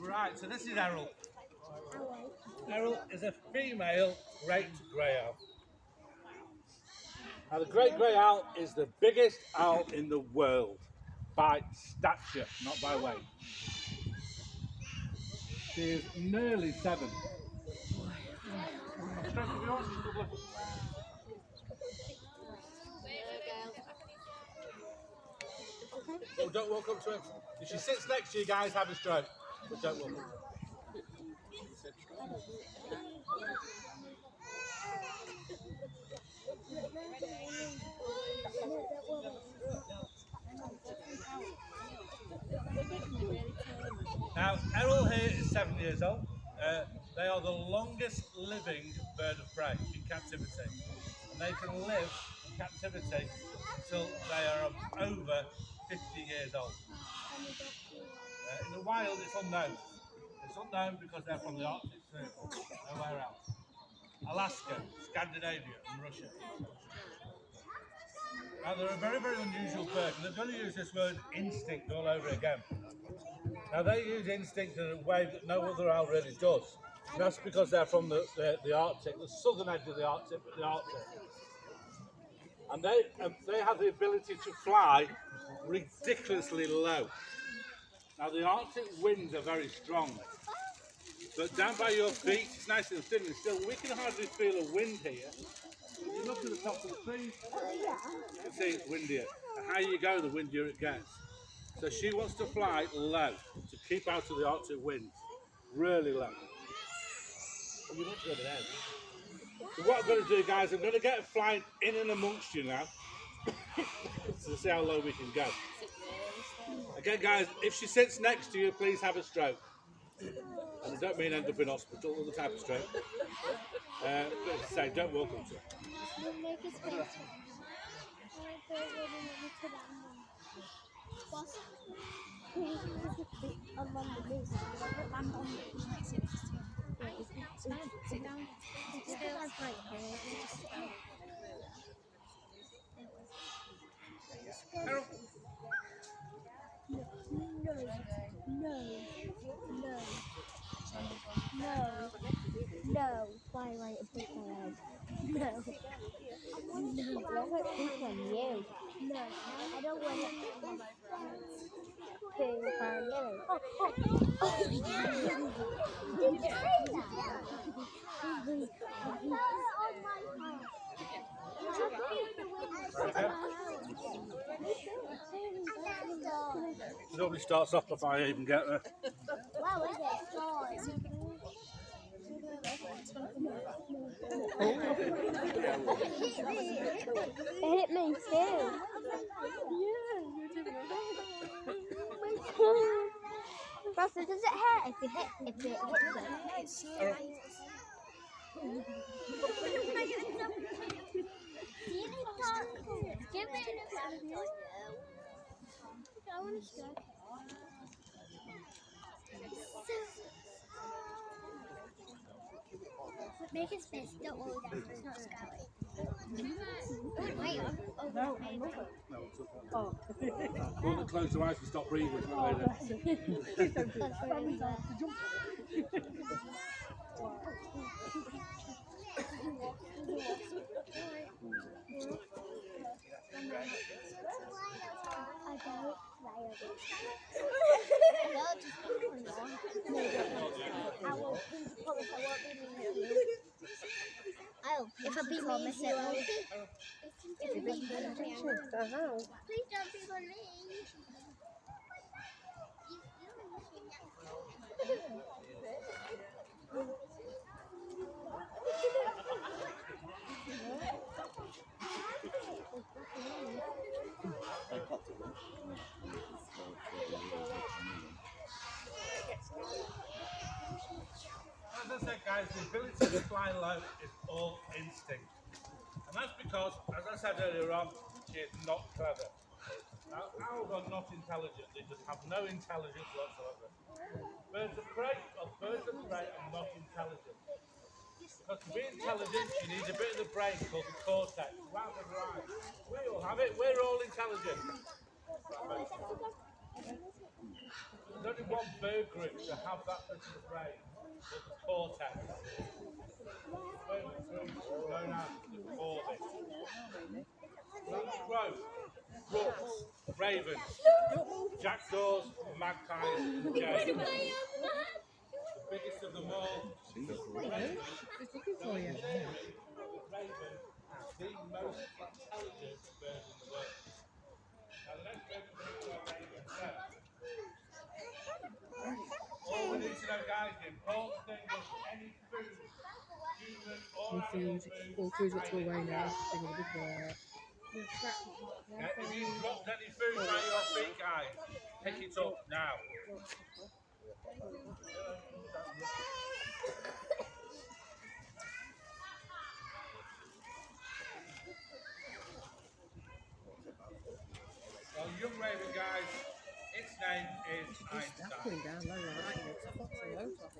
Right, so this is Errol. Errol is a female great grey owl. Now the great grey owl is the biggest owl in the world by stature, not by weight. She is nearly 7. Oh, don't walk up to him. If she sits next to you guys, have a stroke. But don't walk up to her. Now, Errol here is 7 years old. They are the longest living bird of prey in captivity. And they can live in captivity until they are over 50 years old. In the wild, it's unknown. It's unknown because they're from the Arctic Circle, nowhere else. Alaska, Scandinavia, and Russia. Now, they're a very, very unusual bird, and they're going to use this word instinct all over again. Now, they use instinct in a way that no other owl really does. And that's because they're from the Arctic, the southern edge of the Arctic, but the Arctic. And they have the ability to fly ridiculously low. Now, the Arctic winds are very strong. But down by your feet, it's nice and thin and still. We can hardly feel a wind here. If you look at the top of the trees, you can see it's windier. The higher you go, the windier it gets. So she wants to fly low to keep out of the Arctic winds. Really low. You want to go there. So what I'm going to do, guys, I'm going to get her flying in and amongst you now. To see how low we can go. Again, guys, if she sits next to you, please have a stroke. And I don't mean end up in hospital, other type of stroke. But as I say, don't walk up to her. No, why write a book on it? No. No, I want to pick on you. No, I don't want to pick on you. Oh, did you say It normally starts off before I even get there. wow, is it? It hit me too. Russell, does it hurt if it hits it? Give me I want to stroke it. Make it space, don't worry, Dad, it's not scary. Wait, No, it's okay. Oh. Well, close your eyes and stop breathing. Oh, if I be promise it will be. If you be please don't be on me. As I said, guys, the ability to fly low is all instinct. And that's because, as I said earlier on, she is not clever. Now, owls are not intelligent. They just have no intelligence whatsoever. Birds of prey are not intelligent. Because to be intelligent, you need a bit of the brain called the cortex. Right and right. We all have it. We're all intelligent. There's only one bird group to have that little brain, but the cortex. Bird group known as the cortex. That's crows, rooks, ravens, jackdaws, magpies, and jays. The biggest of them all, ravens. It's looking for you. Raven is the most intelligent bird in the world. Now let's go to our raven first. All we need to know, guys, the important thing is any food, human or All animal food, food, all food's got to hide away it. now. Big of a big boy. If you dropped any food by your feet, guys, pick it up now. Well, young raven, guys, its name is That's Einstein. putting down low, like that. It's a fox on low top.